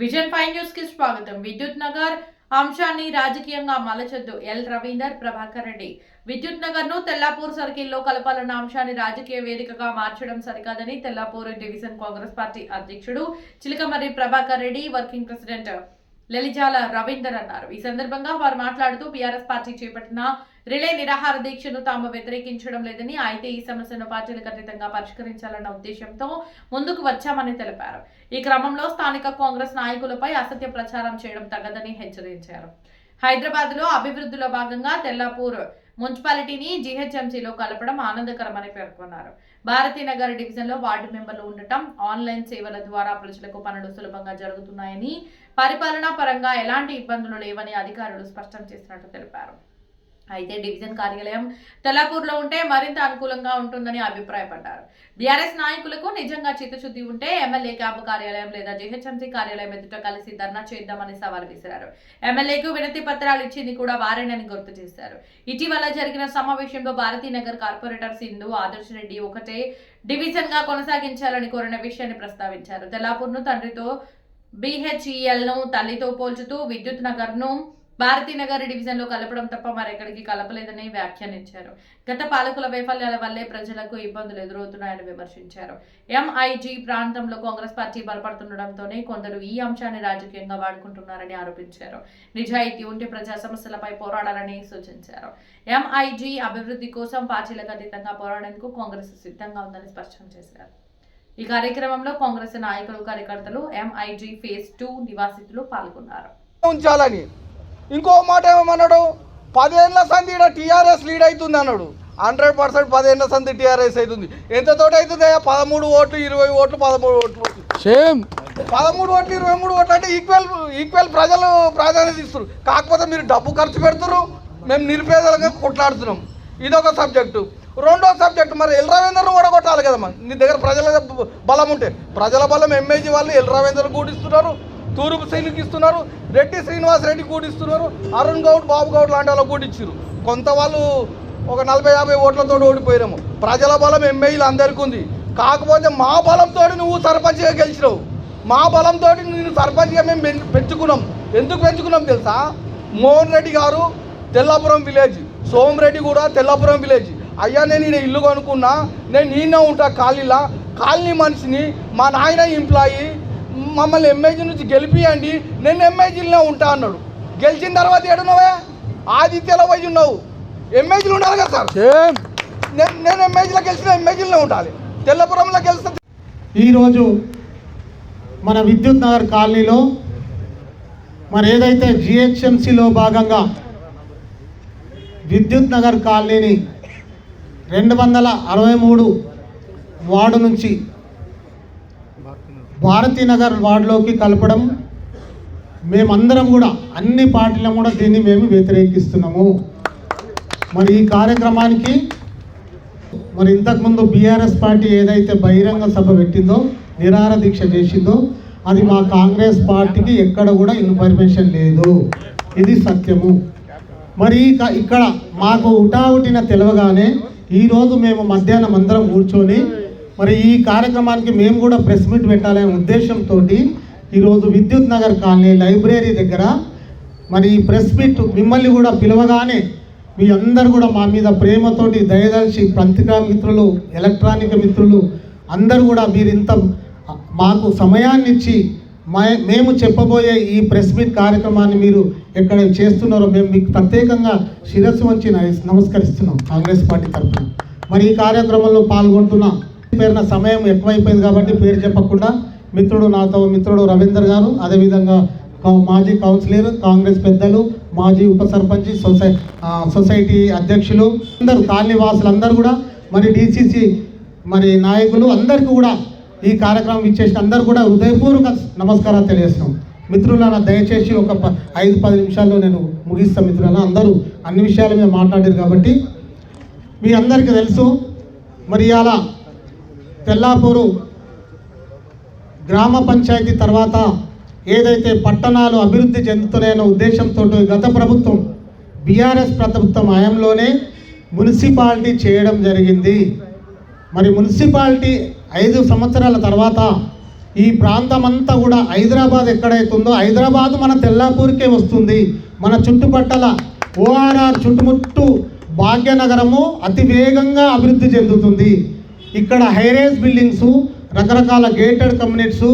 Vision 5 news కి స్వాగతం. విద్యుత్ నగర్ అంశాన్ని రాజకీయంగా మలచొద్దు. ఎల్ రవీందర్ ప్రభాకర్ రెడ్డి. విద్యుత్ నగర్ ను తెల్లాపూర్ సర్కిల్లో కలపాలన్న అంశాన్ని రాజకీయ వేదికగా మార్చడం సరికాదని తెల్లాపూర్ డివిజన్ కాంగ్రెస్ పార్టీ అధ్యక్షుడు చిలకమర్రి ప్రభాకర్ రెడ్డి, వర్కింగ్ ప్రెసిడెంట్ లలిజాల రవీందర్ అన్నారు. ఈ సందర్భంగా వారు మాట్లాడుతూ బీఆర్ఎస్ పార్టీ చేపట్టిన రిలే నిరాహార దీక్షను తాము వ్యతిరేకించడం లేదని, అయితే ఈ సమస్యను పార్టీలకు అతీతంగా పరిష్కరించాలన్న ఉద్దేశంతో ముందుకు వచ్చామని తెలిపారు. ఈ క్రమంలో స్థానిక కాంగ్రెస్ నాయకులపై అసత్య ప్రచారం చేయడం తగదని హెచ్చరించారు. హైదరాబాద్ లో అభివృద్ధిలో భాగంగా తెల్లాపూర్ మున్సిపాలిటీని జీహెచ్ఎంసీలో కలపడం ఆనందకరమని పేర్కొన్నారు. భారతీనగర్ డివిజన్ లో వార్డు మెంబర్లు ఉండటం, ఆన్లైన్ సేవల ద్వారా ప్రజలకు పనులు సులభంగా జరుగుతున్నాయని, పరిపాలనా పరంగా ఎలాంటి ఇబ్బందులు లేవని అధికారులు స్పష్టం చేసినట్టు తెలిపారు. అయితే డివిజన్ కార్యాలయం తెల్లాపూర్లో ఉంటే మరింత అనుకూలంగా ఉంటుందని అభిప్రాయపడ్డారు. బీఆర్ఎస్ నాయకులకు నిజంగా చిత్తశుద్ధి ఉంటే ఎమ్మెల్యే క్యాంపు కార్యాలయం లేదా జీహెచ్ఎంసీ కార్యాలయం ఎదుట కలిసి ధర్నా చేద్దామని సవాల్ విసిరారు. ఎమ్మెల్యేకు వినతి పత్రాలు ఇచ్చింది కూడా వారేనని గుర్తు చేశారు. ఇటీవల జరిగిన సమావేశంలో భారతీనగర్ కార్పొరేటర్ సింధు ఆదర్శ్ రెడ్డి ఒకటే డివిజన్ గా కొనసాగించాలని కోరిన విషయాన్ని ప్రస్తావించారు. తెల్లాపూర్ను తండ్రితో, BHEL ను తల్లితో పోల్చుతూ విద్యుత్ నగర్ ను భారతీనగర్ డివిజన్ లో కలపడం తప్ప మరెక్కడికి కలపలేదని వ్యాఖ్యానించారు. గత పాలకుల వైఫల్యాల వల్లే ప్రజలకు ఇబ్బందులు ఎదురవుతున్నాయని విమర్శించారు. MIG ప్రాంతంలో కాంగ్రెస్ పార్టీ బలపడుతుండటంతోనే కొందరు ఈ అంశాన్ని రాజకీయంగా వాడుకుంటున్నారని ఆరోపించారు. నిజాయితీ ఉంటే ప్రజా సమస్యలపై పోరాడాలని సూచించారు. MIG అభివృద్ధి కోసం పార్టీలకు అతీతంగా పోరాడేందుకు కాంగ్రెస్ సిద్ధంగా ఉందని స్పష్టం చేశారు. ఈ కార్యక్రమంలో కాంగ్రెస్ నాయకులు, కార్యకర్తలు, MIG ఫేజ్ 2 నివాసితులు పాల్గొన్నారు. ఇంకో మాట ఏమన్నాడు, 10 ఏళ్ల సంధి ఇక్కడ టీఆర్ఎస్ లీడ్ అవుతుంది అన్నాడు. 100% 10 ఏళ్ల సంధి టీఆర్ఎస్ అవుతుంది. ఎంతతోటి అవుతుంది? 13 ఓట్లు, 20 ఓట్లు, 13 ఓట్లు, సేమ్ 13 ఓట్లు, 23 ఓట్లు అంటే ఈక్వల్ ప్రజలు ప్రాధాన్యత ఇస్తారు. కాకపోతే మీరు డబ్బు ఖర్చు పెడుతున్నారు, మేము నిరుపేదలుగా కొట్లాడుతున్నాం. ఇదొక సబ్జెక్టు. రెండో సబ్జెక్టు, మరి ఎల్ రవీందర్ కూడా కొట్టాలి కదమ్మా. నీ దగ్గర ప్రజల బలం ఉంటే, ప్రజల బలం MIG వాళ్ళు ఎల్ రవీందర్ కూడిస్తున్నారు, తూర్పు సైనిక్ ఇస్తున్నారు, రెడ్డి శ్రీనివాస్ రెడ్డి కూడిస్తున్నారు, అరుణ్ గౌడ్, బాబు గౌడ్ లాంటి వాళ్ళు కూడిచ్చారు. కొంత వాళ్ళు ఒక 40-50 ఓట్లతో ఓడిపోయాము. ప్రజల బలం MIలు అందరికీ ఉంది. కాకపోతే మా బలంతో నువ్వు సర్పంచ్గా గెలిచినావు. మా బలంతో నేను సర్పంచ్గా మేము పెంచుకున్నాం. ఎందుకు పెంచుకున్నాం తెలుసా? మోహన్ రెడ్డి గారు తెల్లాపురం విలేజ్, సోమరెడ్డి కూడా తెల్లాపురం విలేజ్. అయ్యా నేను ఈయన ఇల్లు కొనుక్కున్నా, నేను ఈయన ఉంటా కాలనీ మనిషిని, మా నాయన ఎంప్లాయీ, మమ్మల్ని MIG నుంచి గెలిపియండి, నేను MIGలో ఉంటా అన్నాడు. గెలిచిన తర్వాత ఏడున్నావే? ఆదిత్యలో పోయి ఉన్నావు. MIGలో ఉండాలి కదా సార్. నేను MIGలో గెలిచిన MIGలో ఉండాలి, తెల్లపురంలో గెలిస్తే. ఈరోజు మన విద్యుత్ నగర్ కాలనీలో మరి ఏదైతే GHMCలో భాగంగా విద్యుత్ నగర్ కాలనీని 263 వార్డు నుంచి భారతీనగర్ వార్డులోకి కలపడం మేమందరం కూడా, అన్ని పార్టీలను కూడా దీన్ని మేము వ్యతిరేకిస్తున్నాము. మరి ఈ కార్యక్రమానికి మరి ఇంతకుముందు బీఆర్ఎస్ పార్టీ ఏదైతే బహిరంగ సభ పెట్టిందో, నిరాహార దీక్ష చేసిందో, అది మా కాంగ్రెస్ పార్టీకి ఎక్కడ కూడా ఇన్ఫర్మేషన్ లేదు. ఇది సత్యము. మరి ఇక్కడ మాకు ఉటావుటిన తెలవగానే ఈరోజు మేము మధ్యాహ్నం అందరం కూర్చొని మరి ఈ కార్యక్రమానికి మేము కూడా ప్రెస్ మీట్ పెట్టాలనే ఉద్దేశంతో ఈరోజు విద్యుత్ నగర్ కాలనీ లైబ్రరీ దగ్గర మరి ఈ ప్రెస్ మీట్ మిమ్మల్ని కూడా పిలవగానే మీ అందరు కూడా మా మీద ప్రేమతోటి దయదలిచి పత్రికా మిత్రులు, ఎలక్ట్రానిక్ మిత్రులు అందరూ కూడా మీరు ఇంత మాకు సమయాన్ని ఇచ్చి మేము చెప్పబోయే ఈ ప్రెస్ మీట్ కార్యక్రమాన్ని మీరు ఎక్కడ చేస్తున్నారో మేము మీకు ప్రత్యేకంగా శిరస్సు వంచి నమస్కరిస్తున్నాం కాంగ్రెస్ పార్టీ తరఫున. మరి ఈ కార్యక్రమంలో పాల్గొంటున్న పేరున సమయం ఎక్కువైపోయింది కాబట్టి పేరు చెప్పకుండా మిత్రుడు రవీందర్ గారు, అదేవిధంగా మాజీ కౌన్సిలర్, కాంగ్రెస్ పెద్దలు, మాజీ ఉప సర్పంచ్, సొసైటీ అధ్యక్షులు అందరూ, కాలనీ వాసులు అందరూ కూడా, మరి DCC మరి నాయకులు అందరికీ కూడా ఈ కార్యక్రమం ఇచ్చేసి అందరూ కూడా హృదయపూర్వక నమస్కారాలు తెలియజేస్తున్నాం. మిత్రులారా దయచేసి ఒక 5-10 నిమిషాల్లో నేను ముగిస్తాను. మిత్రులారా అందరూ అన్ని విషయాలు మేము మాట్లాడారు కాబట్టి మీ అందరికీ తెలుసు. మరి అలా తెల్లాపూరు గ్రామ పంచాయతీ తర్వాత ఏదైతే పట్టణాలు అభివృద్ధి చెందుతున్నాయన్న ఉద్దేశంతో గత ప్రభుత్వం బీఆర్ఎస్ ప్రభుత్వం హయాంలోనే మున్సిపాలిటీ చేయడం జరిగింది. మరి మున్సిపాలిటీ 5 సంవత్సరాల తర్వాత ఈ ప్రాంతం అంతా కూడా హైదరాబాద్ ఎక్కడైతుందో హైదరాబాద్ మన తెల్లాపూర్కే వస్తుంది. మన చుట్టుపక్కల ఓఆర్ఆర్ చుట్టుముట్టు భాగ్యనగరము అతి వేగంగా అభివృద్ధి చెందుతుంది. ఇక్కడ హైరేజ్ బిల్డింగ్స్, రకరకాల గేటెడ్ కమ్యూనిటీస్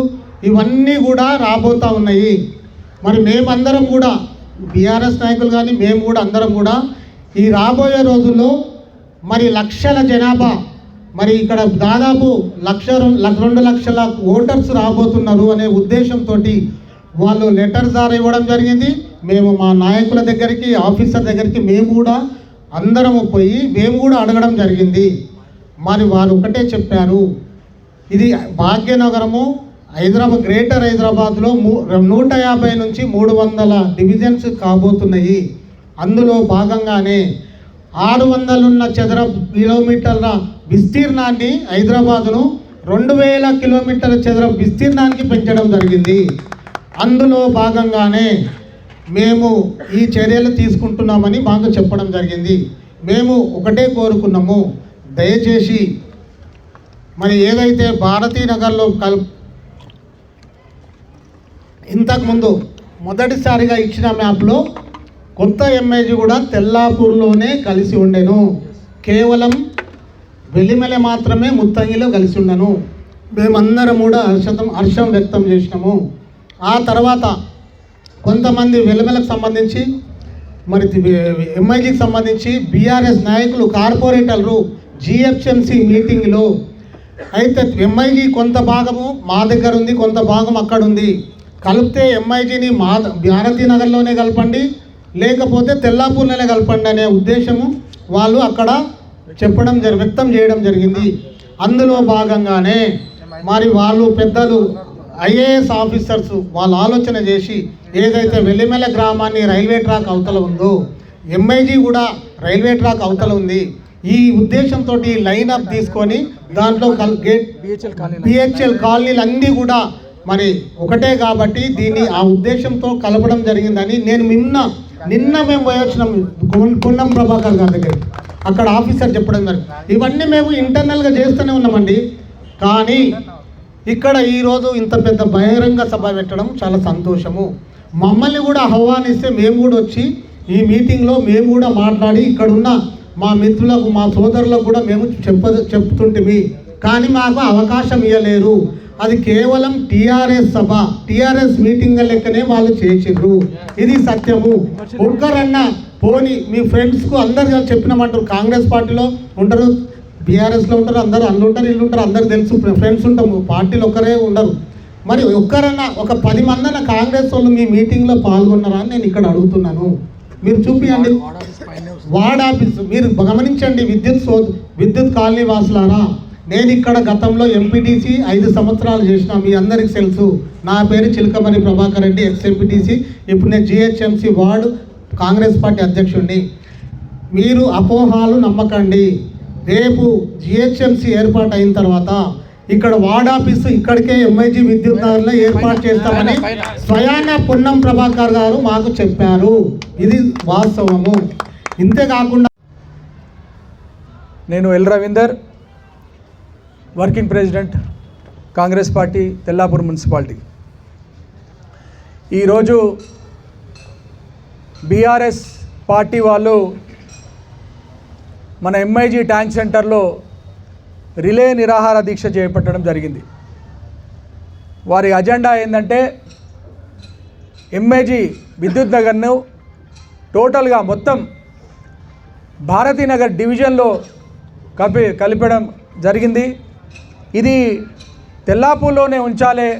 ఇవన్నీ కూడా రాబోతూ ఉన్నాయి. మరి మేమందరం కూడా బీఆర్ఎస్ నాయకులు కానీ మేము కూడా అందరం కూడా ఈ రాబోయే రోజుల్లో మరి లక్షల జనాభా, మరి ఇక్కడ దాదాపు 2 లక్షల ఓటర్స్ రాబోతున్నారు అనే ఉద్దేశంతో వాళ్ళు లెటర్స్ ద్వారా ఇవ్వడం జరిగింది. మేము మా నాయకుల దగ్గరికి, ఆఫీసర్ దగ్గరికి మేము కూడా అందరము పోయి మేము కూడా అడగడం జరిగింది. మరి వారు ఒకటే చెప్పారు, ఇది భాగ్యనగరము హైదరాబాద్, గ్రేటర్ హైదరాబాద్లో 150 నుంచి 300 డివిజన్స్ కాబోతున్నాయి. అందులో భాగంగానే 600 చదరపు కిలోమీటర్ల విస్తీర్ణాన్ని హైదరాబాదును 2000 కిలోమీటర్ల చదరపు విస్తీర్ణానికి పెంచడం జరిగింది. అందులో భాగంగానే మేము ఈ చర్యలు తీసుకుంటున్నామని మాకు చెప్పడం జరిగింది. మేము ఒకటే కోరుకున్నాము, దయచేసి మరి ఏదైతే భారతీనగర్లో ఇంతకుముందు మొదటిసారిగా ఇచ్చిన మ్యాప్లో కొత్త ఎంఐజీ కూడా తెల్లాపూర్లోనే కలిసి ఉండెను. కేవలం వెల్లిమెల మాత్రమే ముత్తంగిలో కలిసి ఉండను. మేమందరం కూడా హర్షం వ్యక్తం చేసినాము. ఆ తర్వాత కొంతమంది వెల్లిమెలకు సంబంధించి మరి ఎంఐజీకి సంబంధించి బీఆర్ఎస్ నాయకులు, కార్పొరేటర్లు జిహెచ్ఎంసీ మీటింగ్లో అయితే ఎంఐజీ కొంత భాగము మా దగ్గర ఉంది, కొంత భాగం అక్కడ ఉంది, కలిపితే ఎంఐజీని మా భారతీనగర్లోనే కలపండి, లేకపోతే తెల్లాపూర్లోనే కలపండి అనే ఉద్దేశము వాళ్ళు అక్కడ వ్యక్తం చేయడం జరిగింది. అందులో భాగంగానే మరి వాళ్ళు పెద్దలు ఐఏఎస్ ఆఫీసర్స్ వాళ్ళు ఆలోచన చేసి ఏదైతే వెల్లిమెల గ్రామాన్ని రైల్వే ట్రాక్ అవతల ఉందో ఎంఐజీ కూడా రైల్వే ట్రాక్ అవతల ఉంది, ఈ ఉద్దేశంతో లైన్ అప్ తీసుకొని దాంట్లో బిహెచ్ఎల్ కాలనీలు అన్నీ కూడా మరి ఒకటే కాబట్టి దీన్ని ఆ ఉద్దేశంతో కలపడం జరిగిందని నేను నిన్న మేము పోయొచ్చినాం పొన్నం ప్రభాకర్ గారి దగ్గర, అక్కడ ఆఫీసర్ చెప్పడం జరిగింది. ఇవన్నీ మేము ఇంటర్నల్గా చేస్తూనే ఉన్నామండి. కానీ ఇక్కడ ఈరోజు ఇంత పెద్ద బహిరంగ సభ పెట్టడం చాలా సంతోషము. మమ్మల్ని కూడా ఆహ్వానిస్తే మేము కూడా వచ్చి ఈ మీటింగ్లో మేము కూడా మాట్లాడి ఇక్కడున్న మా మిత్రులకు, మా సోదరులకు కూడా మేము చెప్తుంటిమి. కానీ మాకు అవకాశం ఇవ్వలేరు. అది కేవలం టీఆర్ఎస్ సభ, టీఆర్ఎస్ మీటింగ్ లెక్కనే వాళ్ళు చేసిర్రు. ఇది సత్యము. ఒక్కరన్నా పోని మీ ఫ్రెండ్స్కు అందరు చెప్పినామంటారు, కాంగ్రెస్ పార్టీలో ఉంటారు, బీఆర్ఎస్లో ఉంటారు, అందరూ అల్లు ఉంటారు, ఇల్లు ఉంటారు, అందరు తెలుసు, ఫ్రెండ్స్ ఉంటాము, పార్టీలు ఒక్కరే ఉండరు. మరి ఒక్కరన్నా ఒక 10 మంది కాంగ్రెస్ వాళ్ళు మీ మీటింగ్లో పాల్గొన్నారా అని నేను ఇక్కడ అడుగుతున్నాను. మీరు చూపియండి వార్డ్ ఆఫీసు, మీరు గమనించండి. విద్యుత్ కాలనీ వాసులారా, నేను ఇక్కడ గతంలో ఎంపీటీసీ 5 సంవత్సరాలు చేసిన, మీ అందరికీ తెలుసు. నా పేరు చిలకమరి ప్రభాకర్ రెడ్డి, ఎక్స్ ఎంపీటీసీ. ఇప్పుడు నేను జిహెచ్ఎంసీ వార్డు కాంగ్రెస్ పార్టీ అధ్యక్షుడిని. మీరు అపోహాలు నమ్మకండి. రేపు జిహెచ్ఎంసీ ఏర్పాటు అయిన తర్వాత ఇక్కడ వార్డ్ ఆఫీసు ఇక్కడికే ఎంఐజీ విద్యుత్ నగర్లో ఏర్పాటు చేస్తామని స్వయాన పొన్నం ప్రభాకర్ గారు మాకు చెప్పారు. ఇది వాస్తవము. ఇంతేకాకుండా నేను L Ravinder, working president, Congress party, Tellapur municipality. ఈరోజు బీఆర్ఎస్ పార్టీ వాళ్ళు మన ఎంఐజీ ట్యాంక్ సెంటర్లో రిలే నిరాహార దీక్ష చేపట్టడం జరిగింది. వారి అజెండా ఏంటంటే ఎంఐజీ విద్యుత్ నగర్ను టోటల్గా మొత్తం భారతీనగర్ డివిజన్లో కలిపడం జరిగింది. ఇది తెల్లాపూర్లోనే ఉంచాలి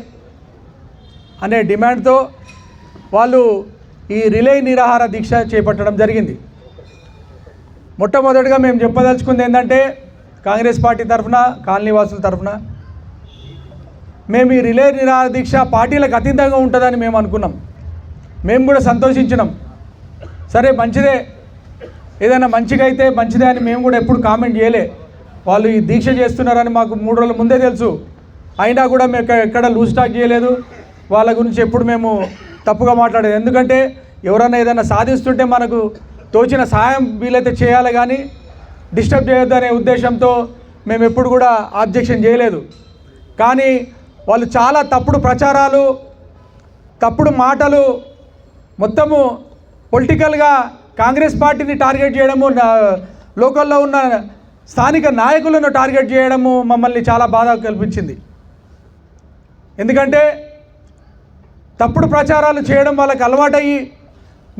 అనే డిమాండ్తో వాళ్ళు ఈ రిలే నిరాహార దీక్ష చేపట్టడం జరిగింది. మొట్టమొదటిగా మేము చెప్పదలుచుకుంది ఏంటంటే కాంగ్రెస్ పార్టీ తరఫున, కాలనీవాసుల తరఫున మేము ఈ రిలే నిరాహార దీక్ష పార్టీలకు అతీతంగా ఉంటుందని మేము అనుకున్నాం. మేము కూడా సంతోషించినాం. సరే మంచిదే, ఏదైనా మంచిగా అయితే మంచిదే అని మేము కూడా ఎప్పుడు కామెంట్ చేయలే. వాళ్ళు ఈ దీక్ష చేస్తున్నారని మాకు 3 రోజుల ముందే తెలుసు. అయినా కూడా మేము ఎక్కడ లూజ్ టాక్ చేయలేదు. వాళ్ళ గురించి ఎప్పుడు మేము తప్పుగా మాట్లాడేది. ఎందుకంటే ఎవరైనా ఏదైనా సాధిస్తుంటే మనకు తోచిన సాయం వీలైతే చేయాలి, కానీ డిస్టర్బ్ చేయొద్దు అనే ఉద్దేశంతో మేము ఎప్పుడు కూడా ఆబ్జెక్షన్ చేయలేదు. కానీ వాళ్ళు చాలా తప్పుడు ప్రచారాలు, తప్పుడు మాటలు, మొత్తము పొలిటికల్గా కాంగ్రెస్ పార్టీని టార్గెట్ చేయడము, లోకల్లో ఉన్న స్థానిక నాయకులను టార్గెట్ చేయడము మమ్మల్ని చాలా బాధ కల్పించింది. ఎందుకంటే తప్పుడు ప్రచారాలు చేయడం వాళ్ళకి అలవాటయ్యి,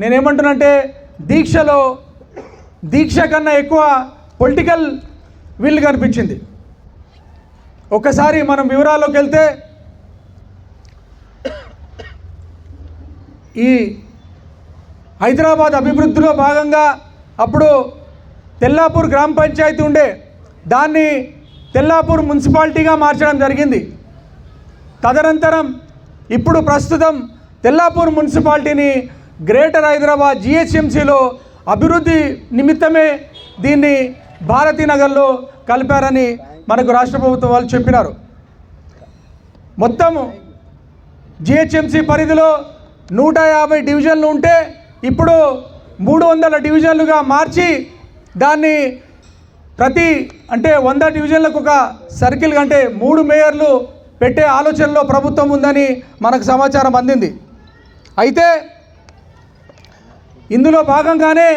నేనేమంటున్నంటే దీక్ష కన్నా ఎక్కువ పొలిటికల్ వీళ్ళు కనిపించింది. ఒక్కసారి మనం వివరాల్లోకి వెళ్తే, ఈ హైదరాబాద్ అభివృద్ధిలో భాగంగా అప్పుడు తెల్లాపూర్ గ్రామ పంచాయతీ ఉండే, దాన్ని తెల్లాపూర్ మున్సిపాలిటీగా మార్చడం జరిగింది. తదనంతరం ఇప్పుడు ప్రస్తుతం తెల్లాపూర్ మున్సిపాలిటీని గ్రేటర్ హైదరాబాద్ జిహెచ్ఎంసీలో అభివృద్ధి నిమిత్తమే దీన్ని భారతీనగర్లో కలిపారని మనకు రాష్ట్ర ప్రభుత్వం వాళ్ళు చెప్పినారు. మొత్తము జిహెచ్ఎంసీ పరిధిలో 150 డివిజన్లు ఉంటే ఇప్పుడు 300 డివిజన్లుగా మార్చి దాన్ని అంటే 100 డివిజన్లకు ఒక సర్కిల్ అంటే 3 మేయర్లు పెట్టే ఆలోచనలో ప్రభుత్వం ఉందని మనకు సమాచారం అందింది. అయితే ఇందులో భాగంగానే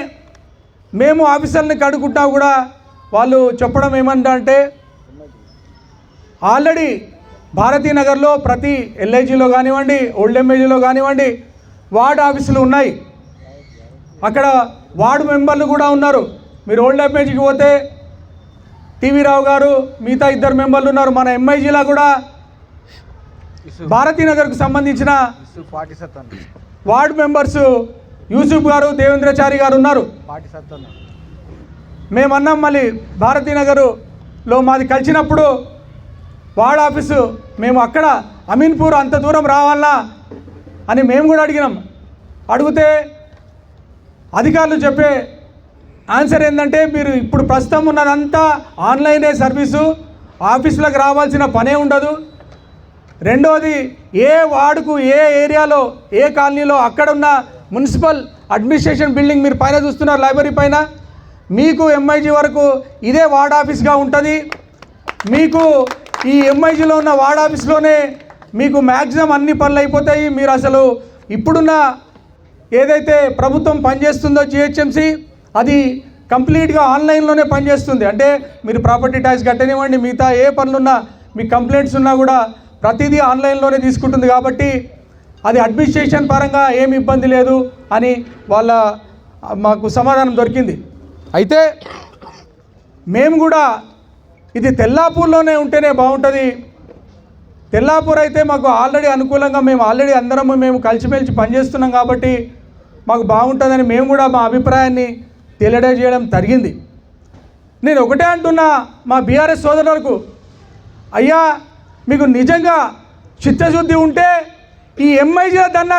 మేము ఆఫీసర్ని కడుక్కుంటా కూడా వాళ్ళు చెప్పడం ఏమంటే, ఆల్రెడీ భారతీనగర్లో ప్రతి ఎల్ఐజీలో కానివ్వండి, ఓల్డ్ ఎంఏజీలో కానివ్వండి వార్డు ఆఫీసులు ఉన్నాయి. అక్కడ వార్డు మెంబర్లు కూడా ఉన్నారు. మీరు ఓల్డ్ ఎంఏజీకి పోతే టీవీ రావు గారు, మిగతా 2 మెంబర్లు ఉన్నారు. మన ఎంఐజీలో కూడా భారతీనగర్కు సంబంధించిన వార్డు మెంబర్స్ యూసుఫ్ గారు, దేవేంద్రచారి గారు ఉన్నారు. మేమన్నాం మళ్ళీ భారతీనగర్లో మాది కలిసినప్పుడు వార్డ్ ఆఫీసు మేము అక్కడ అమీన్పూర్ అంత దూరం రావాలా అని మేము కూడా అడిగినాం. అడిగితే అధికారులు చెప్పే ఆన్సర్ ఏంటంటే, మీరు ఇప్పుడు ప్రస్తుతం ఉన్నదంతా ఆన్లైనే సర్వీసు, ఆఫీసులకు రావాల్సిన పనే ఉండదు. రెండోది, ఏ వార్డుకు ఏ ఏరియాలో ఏ కాలనీలో అక్కడున్న మున్సిపల్ అడ్మినిస్ట్రేషన్ బిల్డింగ్ మీరు పైన చూస్తున్నారు లైబ్రరీ పైన, మీకు ఎంఐజీ వరకు ఇదే వార్డ్ ఆఫీస్గా ఉంటుంది. మీకు ఈ ఎంఐజీలో ఉన్న వార్డ్ ఆఫీస్లోనే మీకు మ్యాక్సిమం అన్ని పనులు అయిపోతాయి. మీరు అసలు ఇప్పుడున్న ఏదైతే ప్రభుత్వం పనిచేస్తుందో జిహెచ్ఎంసీ, అది కంప్లీట్గా ఆన్లైన్లోనే పనిచేస్తుంది. అంటే మీరు ప్రాపర్టీ ట్యాక్స్ కట్టనివ్వండి, మిగతా ఏ పనులున్నా, మీ కంప్లైంట్స్ ఉన్నా కూడా ప్రతిదీ ఆన్లైన్లోనే తీసుకుంటుంది. కాబట్టి అది అడ్మినిస్ట్రేషన్ పరంగా ఏమి ఇబ్బంది లేదు అని మాకు సమాధానం దొరికింది. అయితే మేము కూడా ఇది తెల్లాపూర్లోనే ఉంటేనే బాగుంటుంది, తెల్లాపూర్ అయితే మాకు ఆల్రెడీ అనుకూలంగా మేము ఆల్రెడీ మేము కలిసిమెలిసి పనిచేస్తున్నాం కాబట్టి మాకు బాగుంటుందని మేము కూడా మా అభిప్రాయాన్ని తెలియజేయడం జరిగింది. నేను ఒకటే అంటున్నా మా బీఆర్ఎస్ సోదరులకు, అయ్యా మీకు నిజంగా చిత్తశుద్ధి ఉంటే ఈ ఎంఐజీల దన్నా